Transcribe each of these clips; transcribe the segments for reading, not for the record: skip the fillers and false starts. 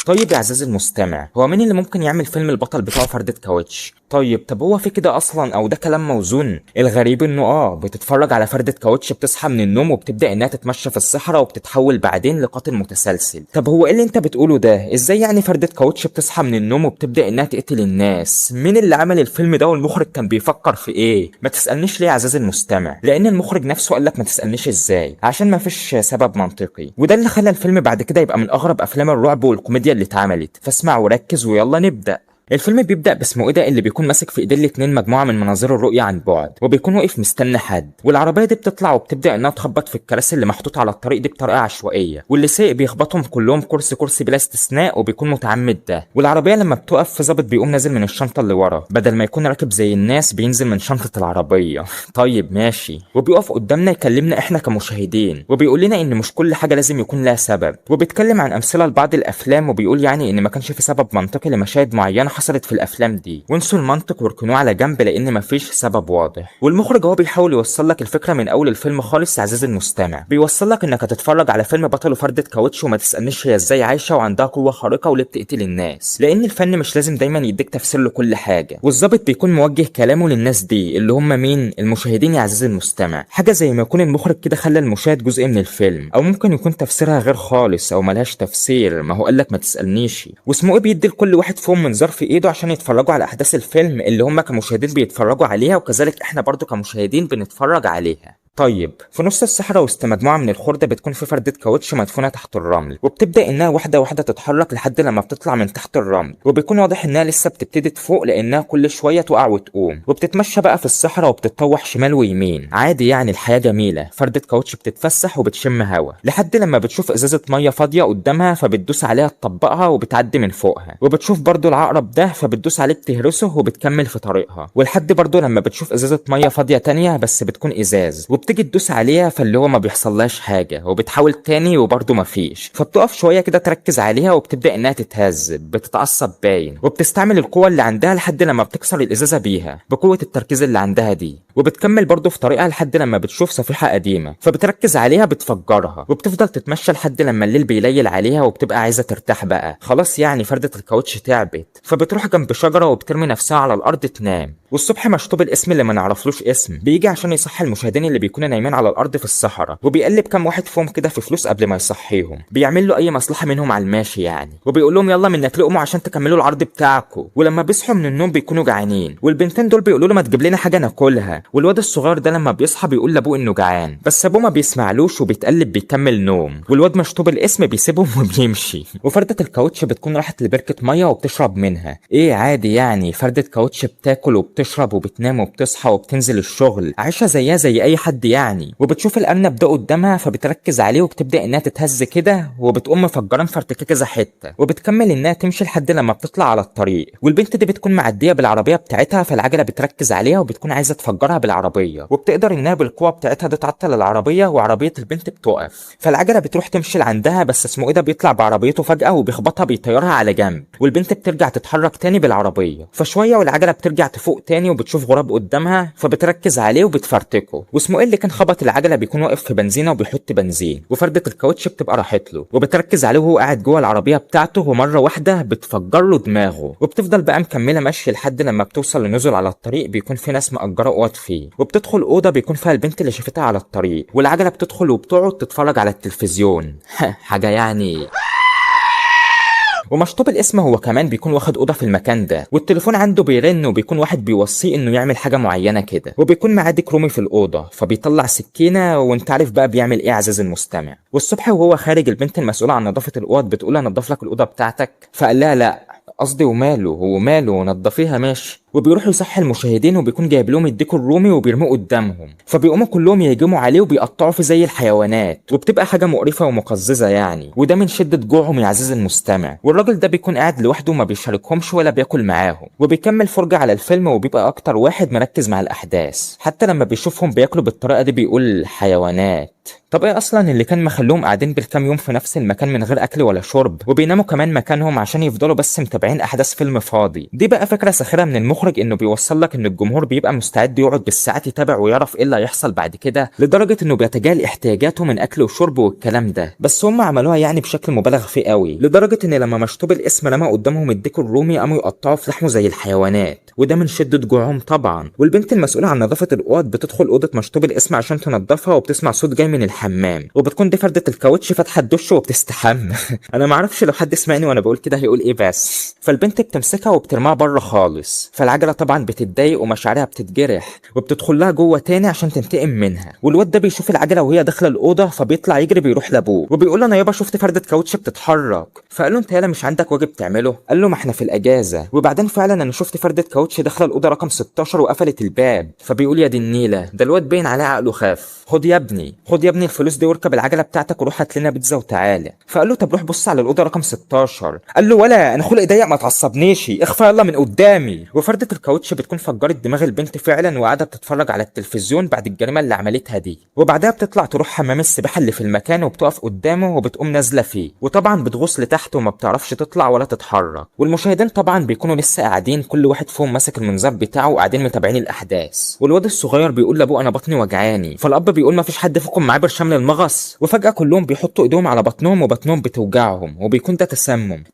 طيب يا عزيزي المستمع، هو مين اللي ممكن يعمل فيلم البطل بتاعه فردة كاوتش؟ طب هو في كده اصلا او ده كلام موزون؟ الغريب انه بتتفرج على فردة كاوتش بتصحى من النوم وبتبدا انها تتمشى في الصحراء وبتتحول بعدين لقاتل متسلسل. طب هو ايه اللي انت بتقوله ده؟ ازاي يعني فردة كاوتش بتصحى من النوم وبتبدا انها تقتل الناس؟ مين اللي عمل الفيلم ده والمخرج كان بيفكر في ايه؟ ما تسالنيش ليه يا عزيزي المستمع، لان المخرج نفسه قال لك ما تسالنيش ازاي، عشان ما فيش سبب منطقي، وده اللي خلى الفيلم بعد كده يبقى من اغرب افلام الرعب والكوميديا اللي اتعملت. فاسمع وركز ويلا نبدا. الفيلم بيبدأ باسمه ايه ده اللي بيكون ماسك في ايديه الاتنين مجموعة من مناظير الرؤية عن بعد، وبيكون واقف مستني حد، والعربية دي بتطلع وبتبدأ انها تخبط في الكراسي اللي محطوطة على الطريق دي بطريقة عشوائية، واللي سايق بيخبطهم كلهم كرسي كرسي بلا استثناء وبيكون متعمد ده. والعربية لما بتقف في ظابط بيقوم نازل من الشنطة اللي ورا، بدل ما يكون راكب زي الناس بينزل من شنطة العربية. طيب ماشي، وبيقف قدامنا يكلمنا احنا كمشاهدين، وبيقول لنا ان مش كل حاجة لازم يكون لها سبب، وبيتكلم عن امثلة لبعض الافلام، وبيقول يعني ان ما كانش في سبب منطقي لمشاهد معينة حصلت في الافلام دي، وانسوا المنطق واركنوه على جنب لان مفيش سبب واضح. والمخرج هو بيحاول يوصل لك الفكره من اول الفيلم خالص يا عزيزي المستمع، بيوصل لك انك هتتفرج على فيلم بطله فردة كاوتش وما تسالنيش هي ازاي عايشه وعندها قوه خارقه وليه بتقتل الناس، لان الفن مش لازم دايما يديك تفسير لكل حاجه، والظابط بيكون موجه كلامه للناس دي اللي هم مين؟ المشاهدين يا عزيزي المستمع. حاجه زي ما يكون المخرج كده خلى المشاهد جزء من الفيلم، او ممكن يكون تفسيرها غير خالص او ملهاش تفسير، ما هو قال لك ما تسالنيش. واسمه ايه بيدي لكل واحد فيهم منظار في ايده عشان يتفرجوا على احداث الفيلم اللي هم كمشاهدين بيتفرجوا عليها، وكذلك احنا برضو كمشاهدين بنتفرج عليها. طيب في نص الصحراء وسط مجموعه من الخردة بتكون في فردة كاوتش مدفونه تحت الرمل، وبتبدا انها واحده واحده تتحرك لحد لما بتطلع من تحت الرمل، وبيكون واضح انها لسه بتبتدي تفوق لانها كل شويه تقع وتقوم، وبتتمشى بقى في الصحراء وبتتطوح شمال ويمين عادي، يعني الحياه جميله. فردة كاوتش بتتفسح وبتشم هوا لحد لما بتشوف ازازه ميه فاضيه قدامها، فبتدوس عليها تطبقها وبتعدي من فوقها، وبتشوف برضو العقرب ده فبتدوس عليه بتهرسه وبتكمل في طريقها، ولحد برضو لما بتشوف ازازه ميه فاضيه تانية بس بتكون ازاز، تيجي تدوس عليها فاللي هو ما بيحصلهاش حاجه، وبتحاول تاني وبرضه مفيش، فبتقف شويه كده تركز عليها وبتبدا انها تتهز، بتتعصب باين، وبتستعمل القوه اللي عندها لحد لما بتكسر الازازه بيها بقوه التركيز اللي عندها دي، وبتكمل برضه في طريقها لحد لما بتشوف صفيحه قديمه فبتركز عليها بتفجرها، وبتفضل تتمشى لحد لما الليل بيليل عليها وبتبقى عايزه ترتاح بقى خلاص، يعني فردة الكاوتش تعبت، فبتروح جنب شجره وبترمي نفسها على الارض تنام. والصبح مشطوب الاسم اللي ما نعرفلوش اسم بيجي عشان يصحي المشاهدين اللي بيكونوا نايمين على الارض في الصحراء، وبيقلب كام واحد فيهم كده في فلوس قبل ما يصحيهم، بيعمل له اي مصلحه منهم على الماشي يعني، وبيقول لهم يلا منك لقموا عشان تكملوا العرض بتاعكم. ولما بيصحوا من النوم بيكونوا جعانين، والبنتين دول بيقولوا له ما تجيب لنا حاجه ناكلها، والواد الصغير ده لما بيصحى بيقول لابوه انه جعان، بس ابوه ما بيسمعلوش وبيتقلب بيكمل نوم، والواد مشطوب الاسم بيسيبهم وبيمشي. وفردة الكاوتش بتكون راحت لبركه ميه وبتشرب منها، ايه عادي يعني، فردة كاوتش بتاكل وبتشرب وبتنام وبتصحى وبتنزل الشغل عايشه زيها زي اي حد يعني، وبتشوف الارنب ده قدامها فبتركز عليه وبتبدا انها تتهز كده، وبتقوم مفجره مفرتكه كذا حته، وبتكمل انها تمشي لحد لما بتطلع على الطريق، والبنت دي بتكون معديه بالعربيه بتاعتها فالعجله بتركز عليها وبتكون عايزه تفجرها بالعربيه، وبتقدر انها بالقوه بتاعتها دي تعطل العربيه، وعربيه البنت بتقف، فالعجله بتروح تمشي لعندها، بس اسمه ايه ده بيطلع بعربيته فجاه وبيخبطها بيطيرها على جنب، والبنت بترجع تتحرك تاني بالعربيه، فشويه والعجله بترجع تفوق تاني وبتشوف غراب قدامها فبتركز عليه وبتفرتكه، واسمه ايه اللي كان خبط العجله بيكون واقف في بنزينه وبيحط بنزين، وفردة الكاوتش بتبقى راحت له وبتركز عليه وهو قاعد جوه العربيه بتاعته، ومره واحده بتفجر له دماغه، وبتفضل بقى مكمله ماشيه لحد لما بتوصل لنزل على الطريق بيكون في ناس مأجره اوض فيه، وبتدخل اوضه بيكون فيها البنت اللي شافتها على الطريق، والعجله بتدخل وبتقعد تتفرج على التلفزيون. حاجه يعني. ومشطوب الاسم هو كمان بيكون واخد اوضه في المكان ده، والتليفون عنده بيرن وبيكون واحد بيوصيه انه يعمل حاجه معينه كده، وبيكون معاه ديك رومي في الاوضه فبيطلع سكينه، وانت عارف بقى بيعمل ايه عزيزي المستمع. والصبح وهو خارج البنت المسؤوله عن نظافه الاوض بتقول انضف لك الاوضه بتاعتك، فقال لها لا قصدي وماله، هو ماله نضفيها ماشي، وبيروح يصحي المشاهدين وبيكون جايب لهم الديك الرومي وبيرموه قدامهم، فبيقوموا كلهم يهجموا عليه وبيقطعوا فيه زي الحيوانات، وبتبقى حاجه مقرفه ومقززه يعني، وده من شده جوعهم يا عزيزي المستمع. والراجل ده بيكون قاعد لوحده وما بيشاركهمش ولا بياكل معاهم، وبيكمل فرجه على الفيلم وبيبقى اكتر واحد مركز مع الاحداث، حتى لما بيشوفهم بياكلوا بالطريقه دي بيقول حيوانات. طب ايه اصلا اللي كان مخلوهم قاعدين بالكام يوم في نفس المكان من غير اكل ولا شرب، وبيناموا كمان مكانهم عشان يفضلوا بس متابعين احداث فيلم فاضي؟ دي بقى فكره ساخره من المخرج المخرج انه بيوصل لك ان الجمهور بيبقى مستعد يقعد بالساعات يتابع ويعرف ايه اللي هيحصل بعد كده، لدرجه انه بيتجاهل احتياجاته من اكل وشرب والكلام ده. بس هم عملوها يعني بشكل مبالغ فيه قوي، لدرجه ان لما مشطوب الاسم رمى قدامهم الديك الرومي قاموا يقطعوا في لحمه زي الحيوانات، وده من شده جوعهم طبعا. والبنت المسؤوله عن نظافه الاوض بتدخل اوضه مشطوب الاسم عشان تنضفها، وبتسمع صوت جاي من الحمام، وبتكون دي فردة الكاوتش فاتحه الدش وبتستحمى. انا ما اعرفش لو حد سمعني وانا بقول كده هيقول ايه بس. فالبنت بتمسكها وبترميها بره خالص، فالعجله طبعا بتتضايق ومشاعرها بتتجرح، وبتدخل لها جوه تاني عشان تنتقم منها. والواد ده بيشوف العجله وهي داخله الاوضه، فبيطلع يجري بيروح لابوه وبيقول له انا يابا شفت فردة كاوتش بتتحرك. فقال له انت يالا مش عندك واجب تعمله؟ قال له ما احنا في الاجازه. وبعدين فعلا انا شفت فردة كاوتش داخله الاوضه رقم 16 وقفلت الباب. فبيقول يا دي النيله، ده الواد باين عليه عقله خاف. خد يا ابني، خد يا ابني الفلوس دي واركب العجله بتاعتك وروح هات لنا بيتزا وتعالى. فقال له طب روح بص على الاوضه رقم 16. قال له ولا انا خلقي ضيق ما تعصبنيش، اخفى يلا من قدامي. وفردة الكاوتش بتكون فجرت دماغ البنت فعلا، وقاعده بتتفرج على التلفزيون بعد الجريمه اللي عملتها دي. وبعدها بتطلع تروح حمام السباحه اللي في المكان وبتقف قدامه وبتقوم نازله فيه، وطبعا بتغوص لتحت وما بتعرفش تطلع ولا تتحرك. والمشاهدين طبعا بيكونوا لسه قاعدين، كل واحد فيهم ماسك المنظار بتاعه وقاعدين متابعين الاحداث. والواد الصغير بيقول لابوه انا بطني وجعاني، فالاب بيقول ما فيش حد فيكم معاه برشام للمغص. وفجاه كلهم بيحطوا ايديهم على بطنهم وبطنهم بتوجعهم، وبيكون ده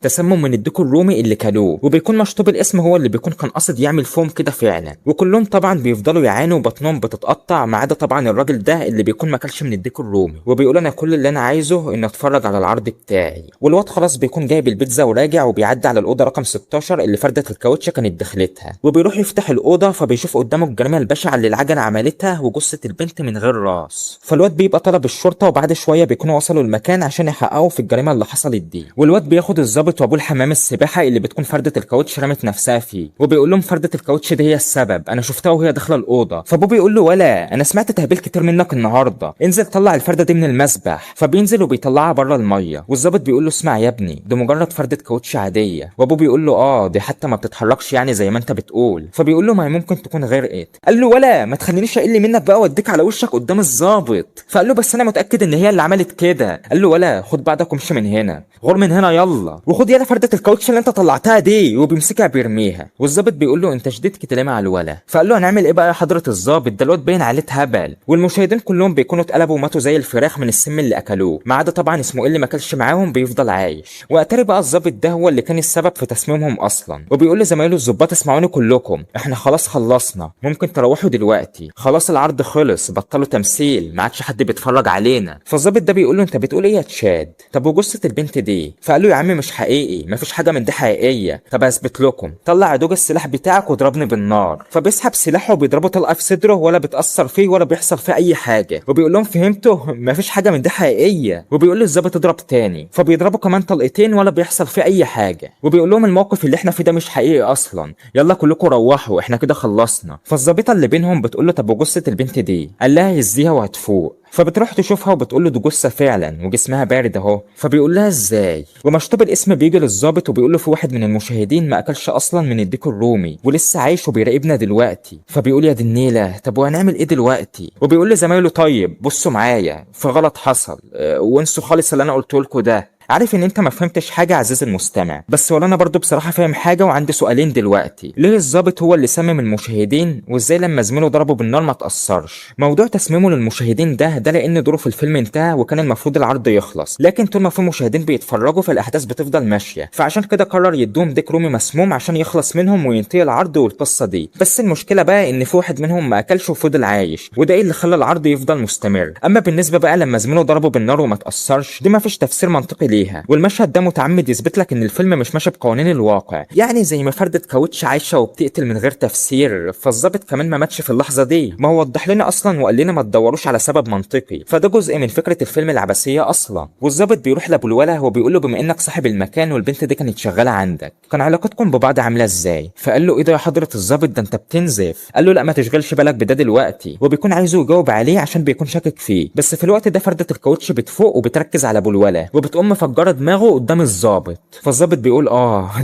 تسمم من الديك الرومي اللي كلوه. وبيكون مشطوب الاسم هو اللي بيكون كان قاصد يعمل فيهم كده فعلا. وكلهم طبعا بيفضلوا يعانوا وبطنهم بتتقطع، ما عدا طبعا الراجل ده اللي بيكون ما اكلش من الديك الرومي، وبيقول انا كل اللي انا عايزه ان اتفرج على العرض بتاعي. والواد خلاص بيكون جايب البيتزا وراجع، وبيعدي على الاوضه رقم 16 اللي فردة الكاوتش كانت دخلتها، وبيروح يفتح الاوضه، فبيشوف قدامه الجريمه البشعه اللي العجله عملتها وجثه البنت من غير راس. فالواد بيبقى طلب الشرطه، وبعد شويه بيكونوا وصلوا المكان عشان يحققوا في الجريمه اللي حصلت دي. والواد بياخد الضابط وابوه الحمام السباحه اللي بتكون فردة الكاوتش رمت نفسها فيه، وبيقول لهم فردة الكاوتش دي هي السبب، انا شفتها وهي داخله الاوضه. فابوه بيقول له ولا انا سمعت تهبيل كتير منك النهارده، انزل طلع الفرده دي من المسبح. فبينزل وبيطلعها بره الميه، والظابط بيقول له اسمع يا ابني دي مجرد فردة كاوتش عاديه. وابوه بيقول له دي حتى ما بتتحركش يعني زي ما انت بتقول. فبيقول له ما هي ممكن تكون غرقت. قال له ولا ما تخلينيش اقل منك بقى واديك على وشك قدام الظابط. فقال له بس انا متاكد ان هي اللي عملت كده. قال له ولا خد بعضك وامشي من هنا، غور من هنا يلا، وخد يلا فردة الكاوتش اللي انت طلعتها دي. وبيمسكها بيرميها. والظابط بيقول له انت شديد كده مع الولا. فقال له هنعمل ايه بقى يا حضره الظابط، ده الواد باين عليه اتهبل. والمشاهدين كلهم بيكونوا اتقلبوا وماتوا زي الفراخ من السم اللي اكلوه، ما عدا طبعا اسمه اللي ما كلش معاهم بيفضل عايش. واتاري بقى الظابط ده هو اللي كان السبب في تسميمهم اصلا. وبيقول لزمايله الظباط اسمعوني كلكم، احنا خلاص خلصنا، ممكن تروحوا دلوقتي، خلاص العرض خلص، بطلوا تمثيل، ما عادش حد بيتفرج علينا. فالظابط ده بيقول له انت بتقول ايه يا تشاد؟ طب وجثه البنت دي؟ فقال له يا عم مش حقيقي، مفيش حاجه من دي حقيقيه. طب اثبت لكم، طلع دوج السلاح بتاعك واضربني بالنار. فبيسحب سلاحه وبيضربه طلقه في صدره، ولا بتاثر فيه ولا بيحصل فيه اي حاجه. وبيقول لهم فهمتوا مفيش حاجه من دي حقيقيه. وبيقول للظابط اضرب تاني، فبيضربوا كمان طلقتين ولا بيحصل فيه اي حاجه. وبيقول لهم الموقف اللي احنا فيه ده مش حقيقي اصلا، يلا كلكم روحوا احنا كده خلصنا. فالظابطه اللي بينهم بتقول له طب وجثه البنت دي؟ قال لها هزيها وهتفوق. فبتروح تشوفها وبتقول له دي جثه فعلا وجسمها بارد اهو. فبيقول لها ازاي؟ ومشطوب الاسم بيجي للظابط وبيقول له في واحد من المشاهدين ما اكلش اصلا من الديك الرومي ولسه عايش وبيراقبنا دلوقتي. فبيقول يا دي النيله، طب وهنعمل ايه دلوقتي؟ وبيقول لزمايله طيب بصوا معايا في غلط حصل، وانسوا خالص اللي انا قلته لكم ده. عارف ان انت ما فهمتش حاجه عزيزي المستمع، بس ولا انا برضو بصراحه فاهم حاجه، وعندي سؤالين دلوقتي. ليه الظابط هو اللي سمم المشاهدين؟ وازاي لما زميله ضربه بالنار ما تاثرش؟ موضوع تسميمه للمشاهدين ده لان دوره في الفيلم انتهى وكان المفروض العرض يخلص، لكن طول ما في مشاهدين بيتفرجوا فالاحداث بتفضل ماشيه، فعشان كده قرر يدوهم ديك رومي مسموم عشان يخلص منهم وينتهي العرض والقصه دي. بس المشكله بقى ان في واحد منهم ما اكلش وفضل عايش، وده اللي خلى العرض يفضل مستمر. اما بالنسبه بقى لما زميله ضربه بالنار وما تاثرش، دي ما فيش تفسير منطقي ليها. والمشهد ده متعمد يثبت لك ان الفيلم مش ماشي بقوانين الواقع، يعني زي ما فردة كاوتش عايشه وبتقتل من غير تفسير، فالظابط كمان ما ماتش في اللحظه دي، ما هو وضح لنا اصلا وقال لنا ما تدوروش على سبب منطقي، فده جزء من فكره الفيلم العبثيه اصلا. والظابط بيروح لابو الولا وبيقول له بما انك صاحب المكان والبنت دي كانت شغاله عندك، كان علاقتكم ببعض عامله ازاي؟ فقال له ايه ده يا حضره الظابط، ده انت بتنزف. قال له لا ما تشغلش بالك بده دلوقتي، وبيكون عايزه يجاوب عليه عشان بيكون شاكك فيه. بس في الوقت ده فردة الكاوتش بتفوق وبتركز على ابو الولا، وبتقوم مفجره دماغه قدام الضابط. فالضابط بيقول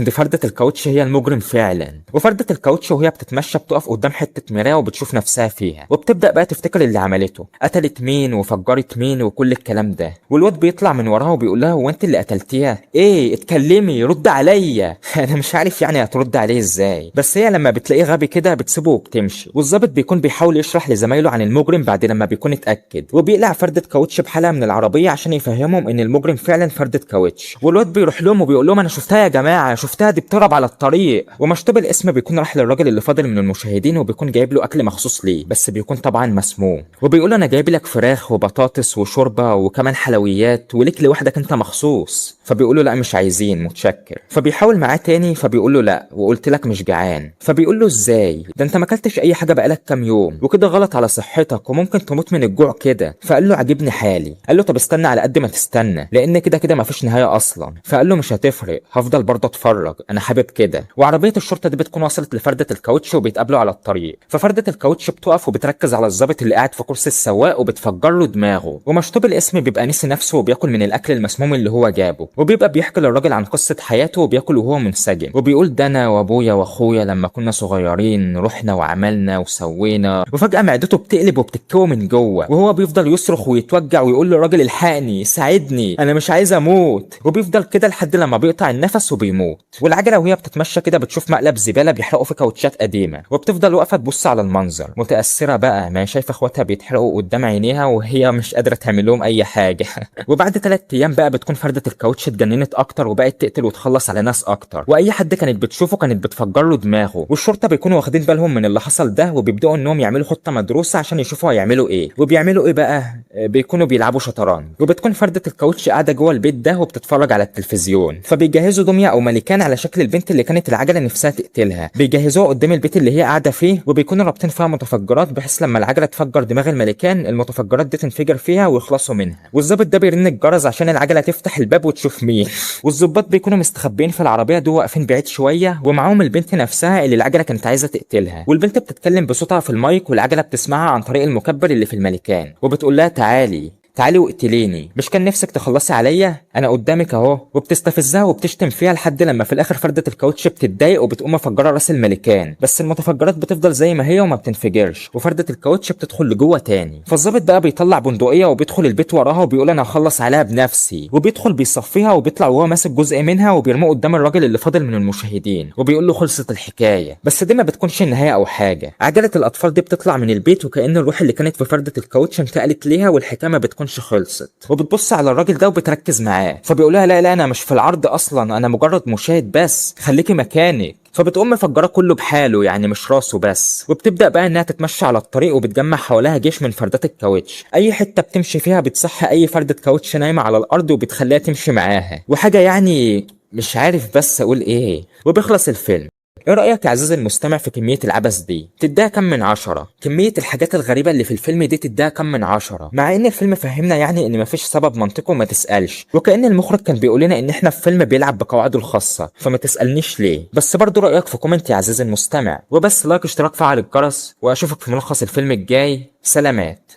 دي فردة الكاوتش هي المجرم فعلا. وفردة الكاوتش وهي بتتمشى بتقف قدام حته مرايه وبتشوف نفسها فيها، وبتبدا بقى تفتكر اللي عملته، قتلت مين وفجرت مين وكل الكلام ده. والواد بيطلع من وراها وبيقول لها هو انت اللي قتلتيها؟ ايه اتكلمي رد عليا. انا مش عارف يعني هترد عليه ازاي، بس هي لما بتلاقيه غبي كده بتسيبه وبتمشي. والظابط بيكون بيحاول يشرح لزمايله عن المجرم بعد لما بيكون اتاكد، وبيقلع فردة كاوتش بحالها من العربيه عشان يفهمهم ان المجرم فعلا فردة كاوتش. والواد بيروح لهم وبيقول لهم انا شفتها يا جماعه، شفتها دي بتهرب على الطريق. ومشطوب الاسم بيكون راح للراجل اللي فاضل من المشاهدين وبيكون جايب له اكل مخصوص ليه، بس بيكون طبعا مسموم. وبيقول انا جايب لك فراخ وبطاطس وشوربه وكمان حلويات وليك لوحدك انت مخصوص. فبيقول له لا مش عايزين متشكر. فبيحاول معاه تاني فبيقول له لا وقلت لك مش جعان. فبيقول له ازاي ده انت ما اكلتش اي حاجه بقالك كام يوم وكده غلط على صحتك وممكن تموت من الجوع كده. فقال له عجبني حالي. قال له طب استنى على قد ما تستنى لان كده كده مفيش نهايه اصلا. فقال له مش هتفرق، هفضل برضه اتفرج، انا حابب كده. وعربيه الشرطه دي بتكون وصلت لفرده الكاوتش وبيتقابلوا على الطريق. ففرده الكاوتش بتقف وبتركز على الضابط اللي قاعد في كرسي السواق وبتفجر له دماغه. ومشطوب الاسم بيبقى نسي نفسه وبياكل من الاكل المسموم اللي هو جابه، وبيبقى بيحكي للراجل عن قصه حياته وبياكل وهو منسجم. وبيقول ده انا وابويا واخويا لما كنا صغيرين رحنا وعملنا وسوينا. وفجاه معدته بتقلب وبتتكوى من جوه، وهو بيفضل يصرخ ويتوجع ويقول للراجل الحقني ساعدني انا مش عايز اموت. وبيفضل كده لحد لما بيقطع النفس وبيموت. والعجله وهي بتتمشى كده بتشوف مقلب زباله بيحرقوا في كاوتشات قديمه، وبتفضل واقفه تبص على المنظر متاثره بقى، ما شايفه اخواتها بيتحرقوا قدام عينيها وهي مش قادره تعمل لهم اي حاجه. وبعد 3 ايام بقى بتكون فرده الكاوتش اتجننت اكتر وبقت تقتل وتخلص على ناس اكتر، واي حد كانت بتشوفه كانت بتفجر له دماغه. والشرطه بيكونوا واخدين بالهم من اللي حصل ده وبيبداوا انهم يعملوا خطه مدروسه عشان يشوفوا هيعملوا ايه. وبيعملوا ايه بقى؟ بيكونوا بيلعبوا شطرنج. وبتكون فرده الكاوتش قاعده جوه البيت ده وبتتفرج على التلفزيون. فبيجهزوا دميه او ملكان على شكل البنت اللي كانت العجله نفسها تقتلها، بيجهزوها قدام البيت اللي هي قاعده فيه، وبيكونوا رابطين فيها متفجرات بحيث لما العجله تفجر دماغ الملكان المتفجرات دي تنفجر فيها ويخلصوا منها. والظابط ده بيرن الجرس عشان العجله تفتح الباب وتشوف مين. والظباط بيكونوا مستخبيين في العربيه دي واقفين بعيد شويه، ومعاهم البنت نفسها اللي العجله كانت عايزه تقتلها. والبنت بتتكلم بصوتها في المايك والعجله بتسمعها عن طريق المكبر اللي في الملكان، وبتقول لها تعالي واقتليني، مش كان نفسك تخلصي عليا؟ انا قدامك اهو. وبتستفزها وبتشتم فيها لحد لما في الاخر فردة الكاوتش بتتضايق وبتقوم مفجره راس الملكان، بس المتفجرات بتفضل زي ما هي وما بتنفجرش، وفردة الكاوتش بتدخل لجوه تاني. فالظابط بقى بيطلع بندقيه وبيدخل البيت وراها وبيقول انا هخلص عليها بنفسي، وبيدخل بيصفيها وبيطلع وهو ماسك جزء منها وبيرميه قدام الراجل اللي فاضل من المشاهدين وبيقول له خلصت الحكايه. بس دي ما بتكونش النهايه او حاجه. عجله الاطفال دي بتطلع من البيت وكأن الروح اللي كانت في فردة الكاوتش انتقلت ليها والحكايه ما بتكونش خلصت. وبتبص على الراجل ده وبتركز معاه، فبيقولها لا انا مش في العرض اصلا، انا مجرد مشاهد بس، خليكي مكانك. فبتقوم مفجره كله بحاله يعني مش راسه بس. وبتبدا بقى انها تتمشى على الطريق وبتجمع حواليها جيش من فردات الكاوتش، اي حته بتمشي فيها بتصحي اي فرده كاوتش نايمه على الارض وبتخليها تمشي معاها، وحاجه يعني مش عارف بس اقول ايه. وبيخلص الفيلم. ايه رأيك يا عزيزي المستمع في كمية العبث دي؟ تديها كم من 10؟ كمية الحاجات الغريبة اللي في الفيلم دي تديها كم من 10؟ مع ان الفيلم فهمنا يعني ان مفيش سبب منطقي وما تسألش، وكأن المخرج كان بيقول لنا ان احنا في فيلم بيلعب بقواعده الخاصة، فما تسألنيش ليه. بس برضو رأيك في كومنت يا عزيزي المستمع، وبس لايك اشتراك فعل الجرس، واشوفك في ملخص الفيلم الجاي. سلامات.